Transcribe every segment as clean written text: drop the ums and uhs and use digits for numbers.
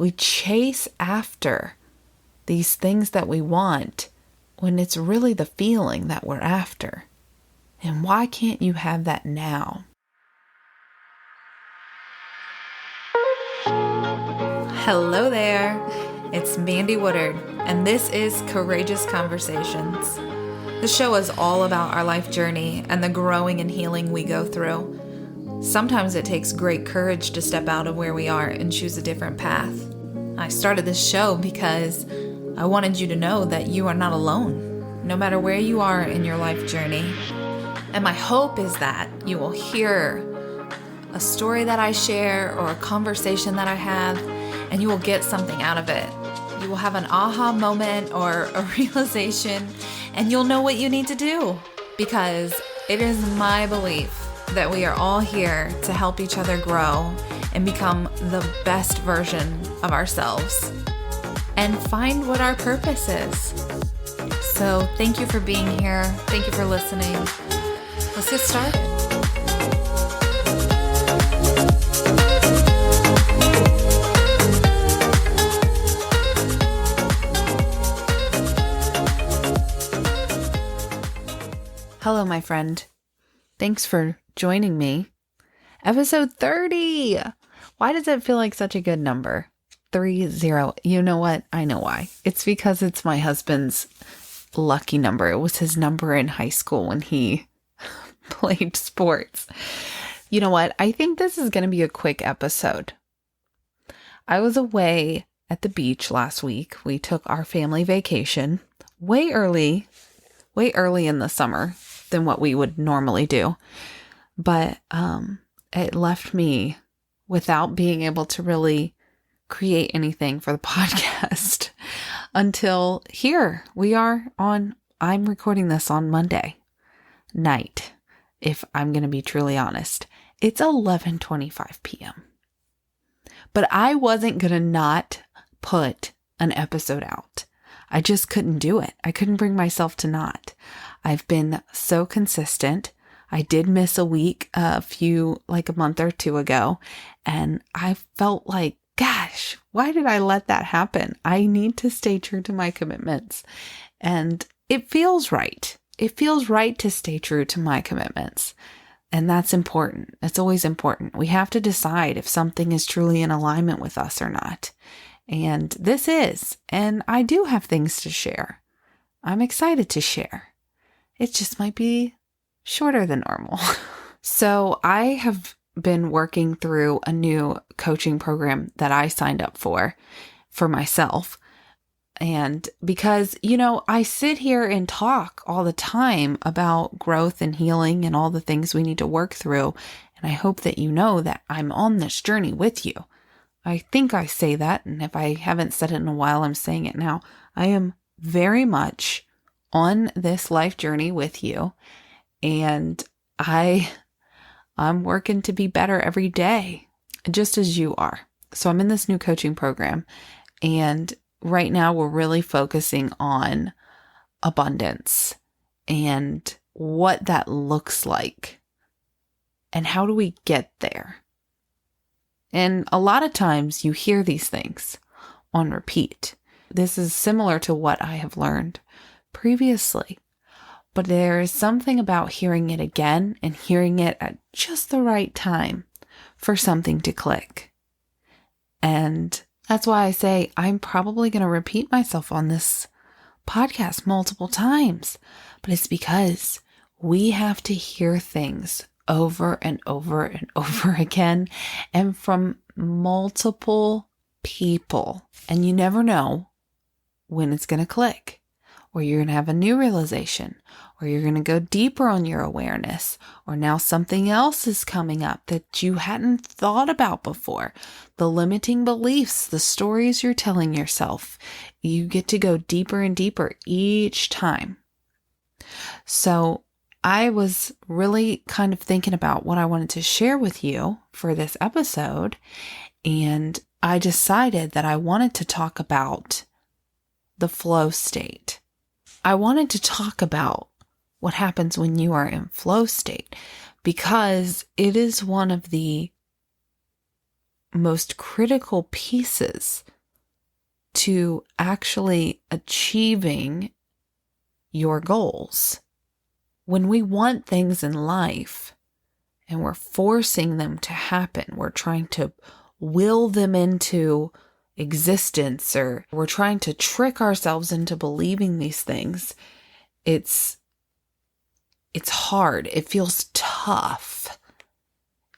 We chase after these things that we want when it's really the feeling that we're after. And why can't you have that now? Hello there. It's Mandy Woodard, and this is Courageous Conversations. The show is all about our life journey and the growing and healing we go through. Sometimes it takes great courage to step out of where we are and choose a different path. I started this show because I wanted you to know that you are not alone, no matter where you are in your life journey. And my hope is that you will hear a story that I share or a conversation that I have, and you will get something out of it. You will have an aha moment or a realization, and you'll know what you need to do, because it is my belief that we are all here to help each other grow and become the best version of ourselves and find what our purpose is. So thank you for being here. Thank you for listening. Let's get started. Hello, my friend. Thanks for joining me. Episode 30. Why does it feel like such a good number? 30. You know what? I know why. It's because it's my husband's lucky number. It was his number in high school when he played sports. You know what? I think this is going to be a quick episode. I was away at the beach last week. We took our family vacation way early in the summer than what we would normally do. But it left me without being able to really create anything for the podcast until here we are I'm recording this on Monday night, if I'm going to be truly honest. It's 11:25 p.m. But I wasn't going to not put an episode out. I just couldn't do it. I couldn't bring myself to not. I've been so consistent. I did miss a week a month or two ago, and I felt like, gosh, why did I let that happen? I need to stay true to my commitments. And it feels right. It feels right to stay true to my commitments. And that's important. It's always important. We have to decide if something is truly in alignment with us or not. And this is, and I do have things to share. I'm excited to share. It just might be shorter than normal. So I have been working through a new coaching program that I signed up for myself. And because, I sit here and talk all the time about growth and healing and all the things we need to work through. And I hope that you know that I'm on this journey with you. I think I say that, and if I haven't said it in a while, I'm saying it now. I am very much on this life journey with you, and I'm working to be better every day, just as you are. So I'm in this new coaching program, and right now we're really focusing on abundance and what that looks like, and how do we get there. And a lot of times you hear these things on repeat. This is similar to what I have learned previously, but there is something about hearing it again and hearing it at just the right time for something to click. And that's why I say I'm probably going to repeat myself on this podcast multiple times, but it's because we have to hear things over and over and over again, and from multiple people. And you never know when it's going to click, or you're going to have a new realization, or you're going to go deeper on your awareness, or now something else is coming up that you hadn't thought about before. The limiting beliefs, the stories you're telling yourself, you get to go deeper and deeper each time. So I was really kind of thinking about what I wanted to share with you for this episode, and I decided that I wanted to talk about the flow state. I wanted to talk about what happens when you are in flow state, because it is one of the most critical pieces to actually achieving your goals. When we want things in life and we're forcing them to happen, we're trying to will them into existence, or we're trying to trick ourselves into believing these things, it's hard. It feels tough.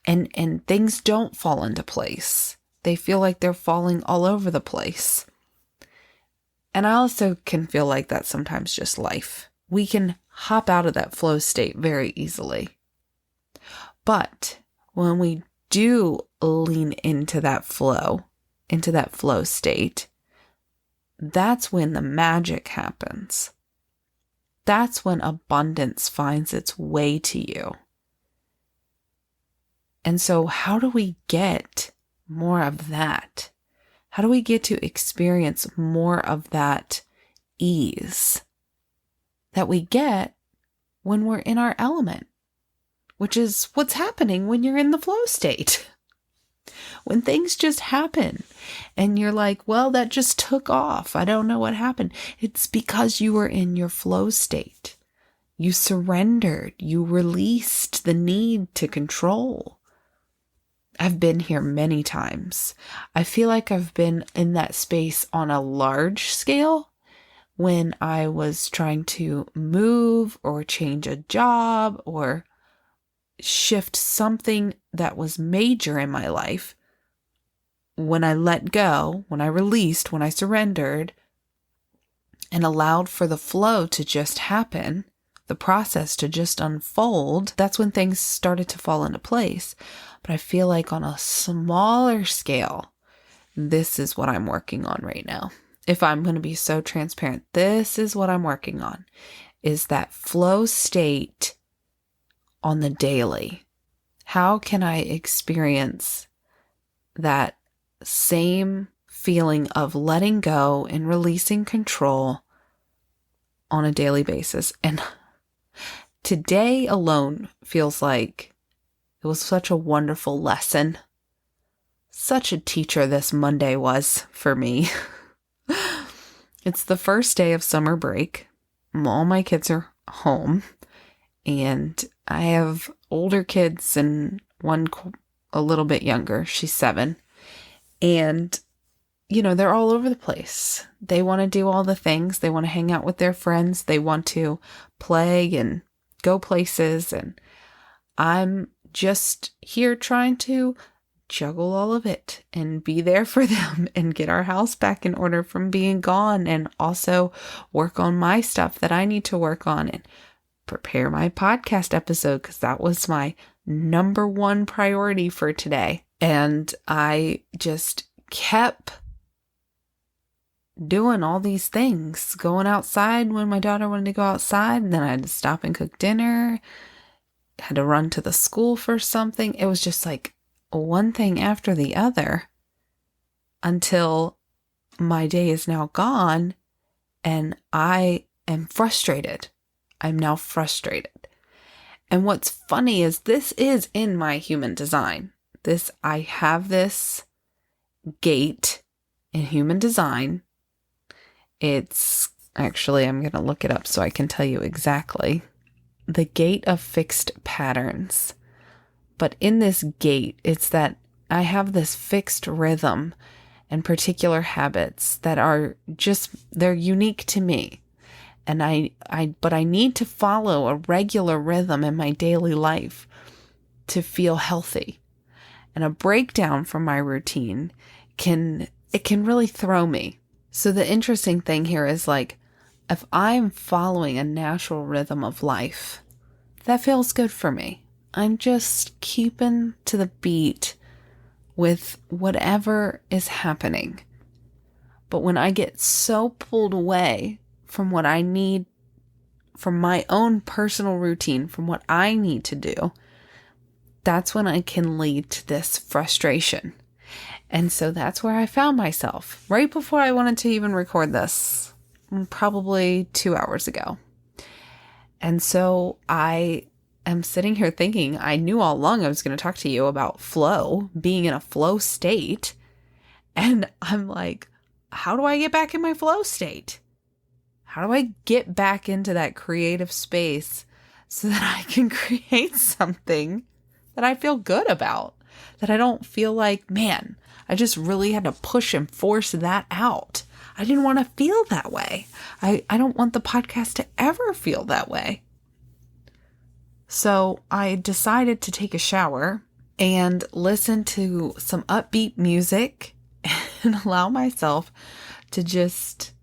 And things don't fall into place. They feel like they're falling all over the place. And I also can feel like that's sometimes just life. We can hop out of that flow state very easily. But when we do lean into that flow state, that's when the magic happens. That's when abundance finds its way to you. And so how do we get more of that? How do we get to experience more of that ease that we get when we're in our element, which is what's happening when you're in the flow state? When things just happen and you're like, well, that just took off. I don't know what happened. It's because you were in your flow state. You surrendered. You released the need to control. I've been here many times. I feel like I've been in that space on a large scale when I was trying to move or change a job or shift something that was major in my life. When I let go, when I released, when I surrendered and allowed for the flow to just happen, the process to just unfold, that's when things started to fall into place. But I feel like on a smaller scale, this is what I'm working on right now. If I'm going to be so transparent, this is what I'm working on, is that flow state on the daily. How can I experience that same feeling of letting go and releasing control on a daily basis? And today alone feels like it was such a wonderful lesson. Such a teacher this Monday was for me. It's the first day of summer break. All my kids are home. And I have older kids and one a little bit younger. She's 7. And, they're all over the place. They want to do all the things. They want to hang out with their friends. They want to play and go places. And I'm just here trying to juggle all of it and be there for them and get our house back in order from being gone, and also work on my stuff that I need to work on and prepare my podcast episode, because that was my number one priority for today. And I just kept doing all these things, going outside when my daughter wanted to go outside, and then I had to stop and cook dinner, had to run to the school for something. It was just like one thing after the other until my day is now gone and I am frustrated. I'm now frustrated. And what's funny is this is in my human design. I have this gate in human design. It's actually, I'm going to look it up so I can tell you exactly. The gate of fixed patterns. But in this gate, it's that I have this fixed rhythm and particular habits that are they're unique to me. And but I need to follow a regular rhythm in my daily life to feel healthy. And a breakdown from my routine can really throw me. So the interesting thing here is, like, if I'm following a natural rhythm of life, that feels good for me. I'm just keeping to the beat with whatever is happening. But when I get so pulled away from what I need, from my own personal routine, from what I need to do, that's when I can lead to this frustration. And so that's where I found myself right before I wanted to even record this, probably 2 hours ago. And so I am sitting here thinking, I knew all along I was going to talk to you about flow, being in a flow state. And I'm like, how do I get back in my flow state? How do I get back into that creative space so that I can create something that I feel good about? That I don't feel like, man, I just really had to push and force that out. I didn't want to feel that way. I don't want the podcast to ever feel that way. So I decided to take a shower and listen to some upbeat music and allow myself to just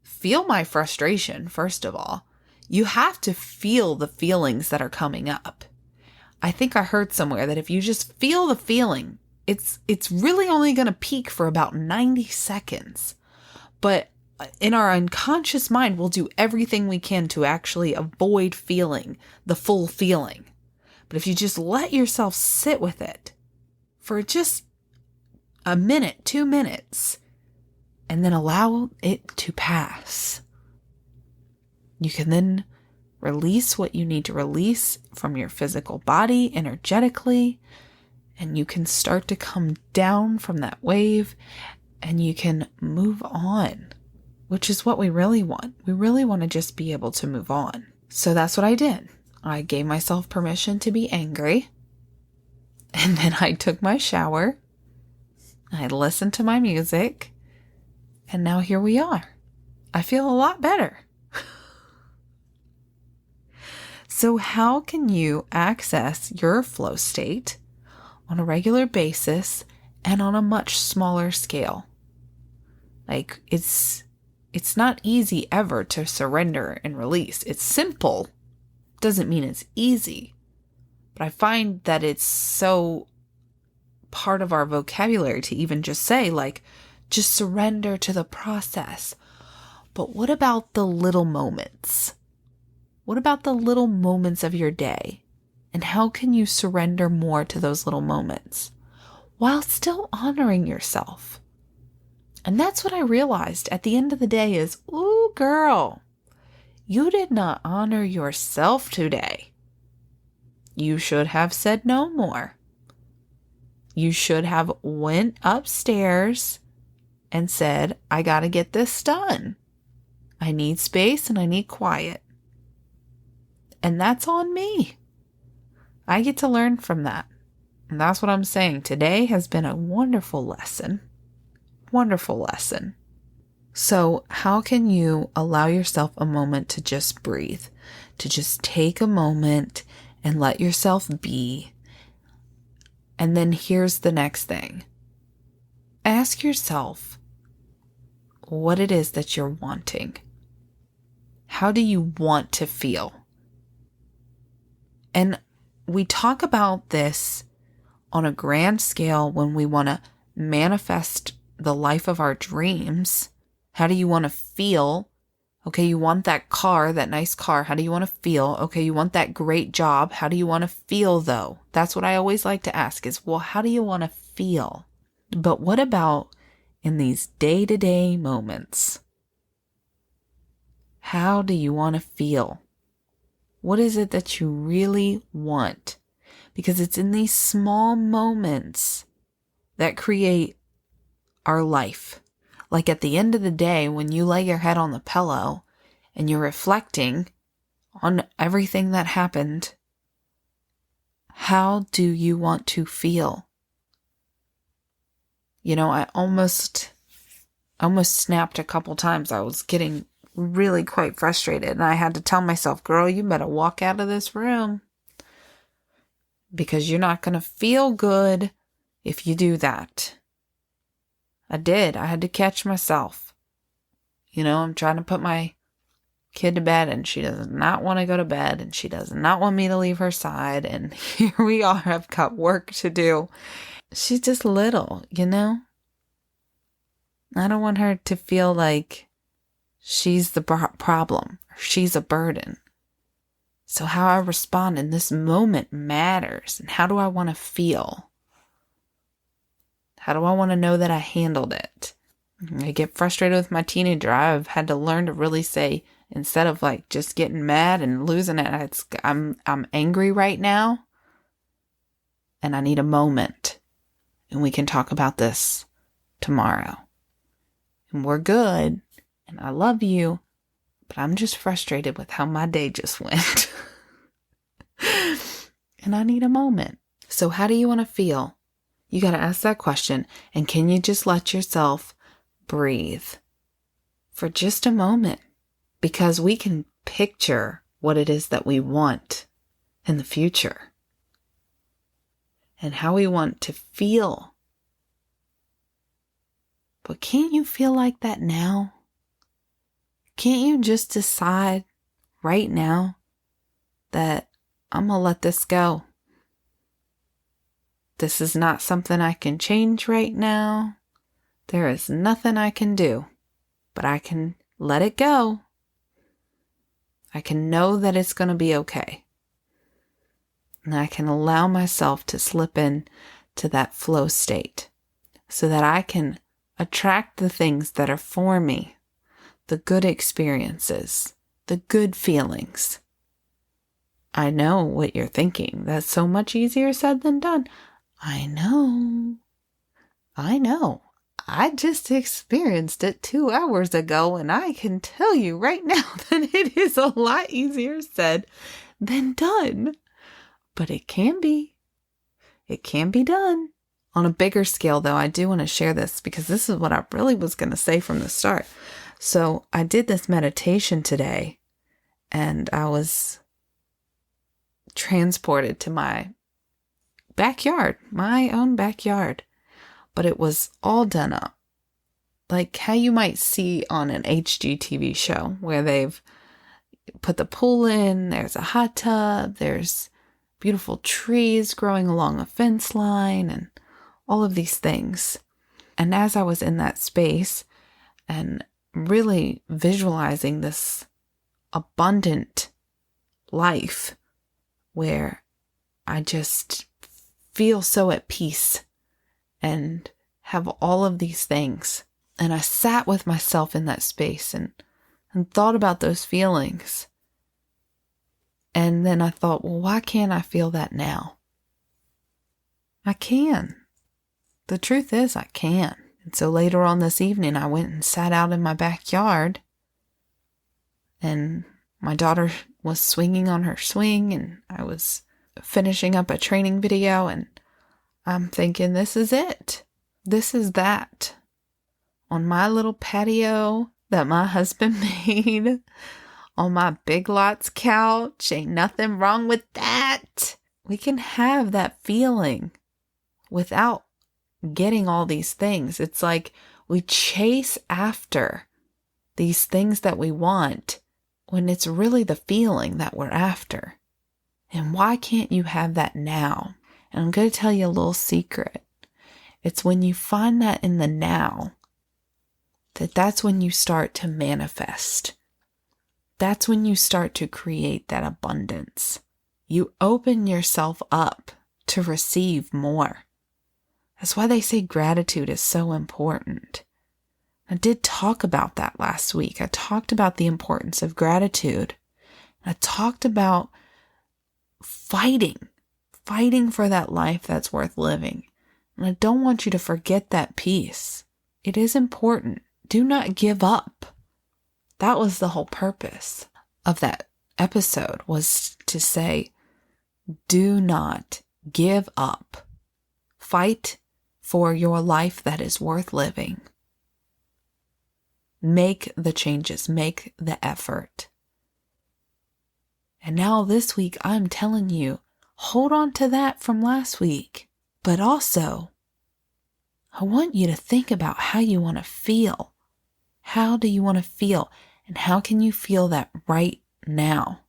feel my frustration, first of all. You have to feel the feelings that are coming up. I think I heard somewhere that if you just feel the feeling, it's really only going to peak for about 90 seconds. But in our unconscious mind, we'll do everything we can to actually avoid feeling the full feeling. But if you just let yourself sit with it for just a minute, 2 minutes, and then allow it to pass, you can then release what you need to release from your physical body energetically, and you can start to come down from that wave, and you can move on, which is what we really want. We really want to just be able to move on. So that's what I did. I gave myself permission to be angry, and then I took my shower, I listened to my music, and now here we are. I feel a lot better. So how can you access your flow state on a regular basis and on a much smaller scale? Like, it's not easy ever to surrender and release. It's simple. Doesn't mean it's easy. But I find that it's so part of our vocabulary to even just say, like, just surrender to the process. But what about the little moments? What about the little moments of your day? And how can you surrender more to those little moments while still honoring yourself? And that's what I realized at the end of the day is, ooh, girl, you did not honor yourself today. You should have said no more. You should have went upstairs and said, I got to get this done. I need space and I need quiet. And that's on me. I get to learn from that. And that's what I'm saying. Today has been a wonderful lesson. Wonderful lesson. So how can you allow yourself a moment to just breathe? To just take a moment and let yourself be. And then here's the next thing. Ask yourself what it is that you're wanting. How do you want to feel? And we talk about this on a grand scale when we want to manifest the life of our dreams. How do you want to feel? Okay, you want that car, that nice car. How do you want to feel? Okay, you want that great job. How do you want to feel though? That's what I always like to ask is, well, how do you want to feel? But what about in these day-to-day moments? How do you want to feel? What is it that you really want? Because it's in these small moments that create our life. Like at the end of the day, when you lay your head on the pillow and you're reflecting on everything that happened, how do you want to feel? You know, I almost snapped a couple times. I was getting really quite frustrated. And I had to tell myself, girl, you better walk out of this room because you're not going to feel good if you do that. I did. I had to catch myself. You know, I'm trying to put my kid to bed and she does not want to go to bed and she does not want me to leave her side. And here we are. I've got work to do. She's just little, you know? I don't want her to feel like she's the problem, or she's a burden. So how I respond in this moment matters. And how do I want to feel? How do I want to know that I handled it? I get frustrated with my teenager. I've had to learn to really say, instead of like just getting mad and losing it, I'm angry right now. And I need a moment. And we can talk about this tomorrow. and we're good, and I love you, but I'm just frustrated with how my day just went. And I need a moment. So how do you want to feel? You got to ask that question. And can you just let yourself breathe for just a moment? Because we can picture what it is that we want in the future and how we want to feel. But can't you feel like that now? Can't you just decide right now that I'm going to let this go? This is not something I can change right now. There is nothing I can do, but I can let it go. I can know that it's going to be okay. And I can allow myself to slip in to that flow state so that I can attract the things that are for me, the good experiences, the good feelings. I know what you're thinking. That's so much easier said than done. I know. I just experienced it 2 hours ago, and I can tell you right now that it is a lot easier said than done. But it can be. It can be done. On a bigger scale, though, I do want to share this because this is what I really was going to say from the start. So I did this meditation today, and I was transported to my backyard, my own backyard. But it was all done up. Like how you might see on an HGTV show where they've put the pool in, there's a hot tub, there's beautiful trees growing along a fence line, and all of these things. And as I was in that space and really visualizing this abundant life where I just feel so at peace and have all of these things. And I sat with myself in that space and thought about those feelings. And then I thought, well, why can't I feel that now? I can. The truth is I can. And so later on this evening, I went and sat out in my backyard. And my daughter was swinging on her swing, and I was finishing up a training video, and I'm thinking, this is it. This is that. On my little patio that my husband made, on my Big Lots couch, ain't nothing wrong with that. We can have that feeling without getting all these things. It's like we chase after these things that we want when it's really the feeling that we're after. And why can't you have that now? And I'm going to tell you a little secret. It's when you find that in the now, that's when you start to manifest. That's when you start to create that abundance. You open yourself up to receive more. That's why they say gratitude is so important. I did talk about that last week. I talked about the importance of gratitude. I talked about fighting for that life that's worth living. And I don't want you to forget that piece. It is important. Do not give up. That was the whole purpose of that episode, was to say, do not give up. Fight for your life that is worth living. Make the changes. Make the effort. And now this week, I'm telling you, hold on to that from last week. But also, I want you to think about how you want to feel. How do you want to feel? And how can you feel that right now?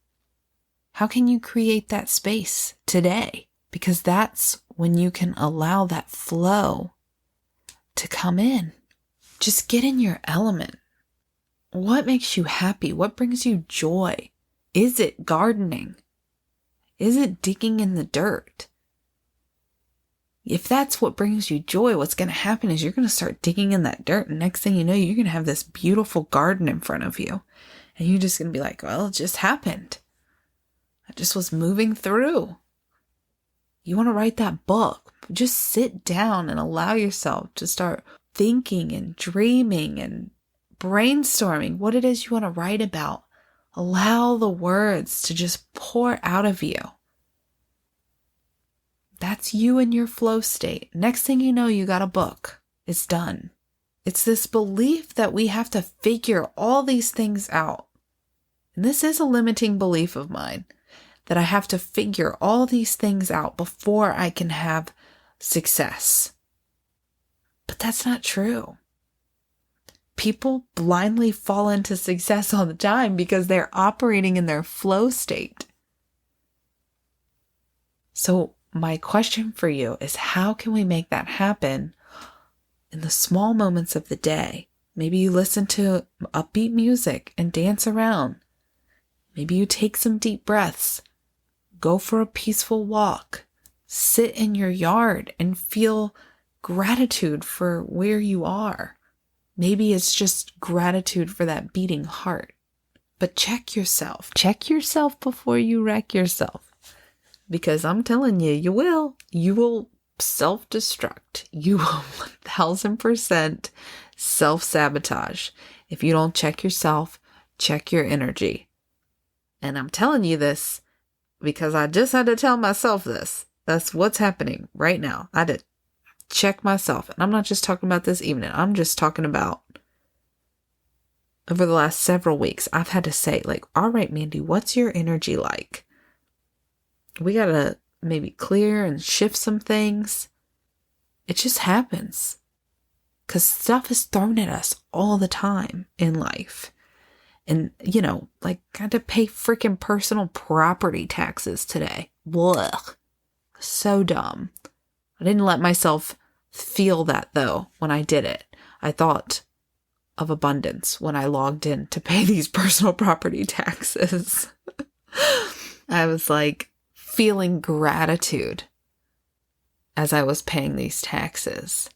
How can you create that space today? Because that's when you can allow that flow to come in. Just get in your element. What makes you happy? What brings you joy? Is it gardening? Is it digging in the dirt? If that's what brings you joy, what's going to happen is you're going to start digging in that dirt. And next thing you know, you're going to have this beautiful garden in front of you. And you're just going to be like, well, it just happened. I just was moving through. You want to write that book. Just sit down and allow yourself to start thinking and dreaming and brainstorming what it is you want to write about. Allow the words to just pour out of you. That's you in your flow state. Next thing you know, you got a book. It's done. It's this belief that we have to figure all these things out. And this is a limiting belief of mine, that I have to figure all these things out before I can have success. But that's not true. People blindly fall into success all the time because they're operating in their flow state. So my question for you is, how can we make that happen in the small moments of the day? Maybe you listen to upbeat music and dance around. Maybe you take some deep breaths. Go for a peaceful walk. Sit in your yard and feel gratitude for where you are. Maybe it's just gratitude for that beating heart. But check yourself. Check yourself before you wreck yourself. Because I'm telling you, you will. You will self-destruct. You will 1000% self-sabotage. If you don't check yourself, check your energy. And I'm telling you this because I just had to tell myself this. That's what's happening right now. I did check myself. And I'm not just talking about this evening. I'm just talking about over the last several weeks. I've had to say, like, all right, Mandy, what's your energy like? We got to maybe clear and shift some things. It just happens. Because stuff is thrown at us all the time in life. And, you know, like, I had to pay freaking personal property taxes today. Blech. So dumb. I didn't let myself feel that, though, when I did it. I thought of abundance when I logged in to pay these personal property taxes. I was like feeling gratitude as I was paying these taxes.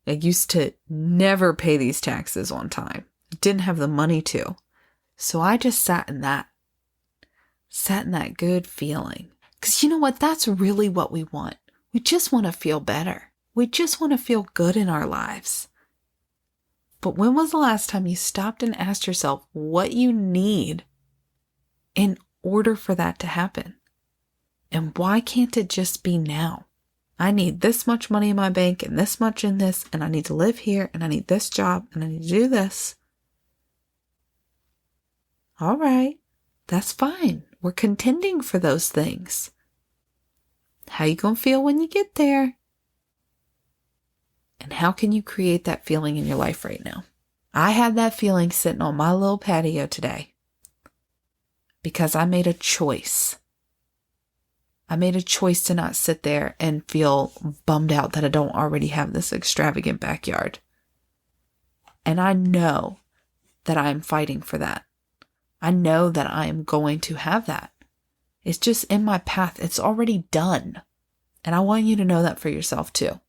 I used to never pay these taxes on time. I didn't have the money to. So I just sat in that good feeling. Because you know what? That's really what we want. We just want to feel better. We just want to feel good in our lives. But when was the last time you stopped and asked yourself what you need in order for that to happen? And why can't it just be now? I need this much money in my bank and this much in this, and I need to live here, and I need this job, and I need to do this. All right, that's fine. We're contending for those things. How you gonna feel when you get there? And how can you create that feeling in your life right now? I had that feeling sitting on my little patio today because I made a choice. I made a choice to not sit there and feel bummed out that I don't already have this extravagant backyard. And I know that I'm fighting for that. I know that I am going to have that. It's just in my path. It's already done. And I want you to know that for yourself too.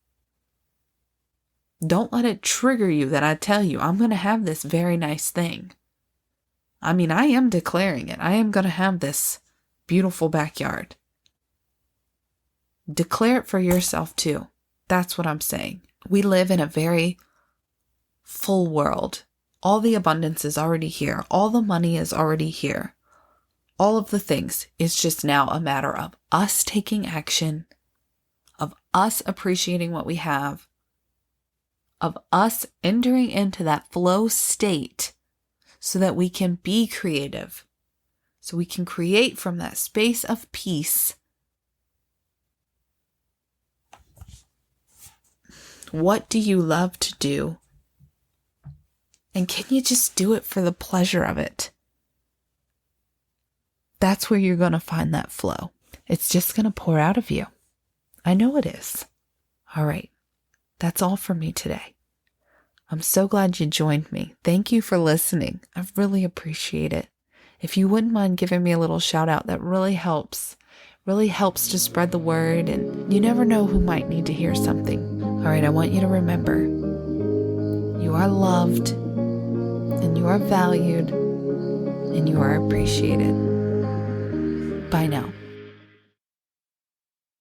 Don't let it trigger you that I tell you I'm going to have this very nice thing. I mean, I am declaring it. I am going to have this beautiful backyard. Declare it for yourself too. That's what I'm saying. We live in a very full world. All the abundance is already here. All the money is already here. All of the things. It's just now a matter of us taking action, of us appreciating what we have, of us entering into that flow state so that we can be creative, so we can create from that space of peace. What do you love to do? And can you just do it for the pleasure of it? That's where you're going to find that flow. It's just going to pour out of you. I know it is. All right. That's all for me today. I'm so glad you joined me. Thank you for listening. I really appreciate it. If you wouldn't mind giving me a little shout out, that really helps. Really helps to spread the word, and you never know who might need to hear something. All right, I want you to remember, you are loved, and you are valued, and you are appreciated. Bye now.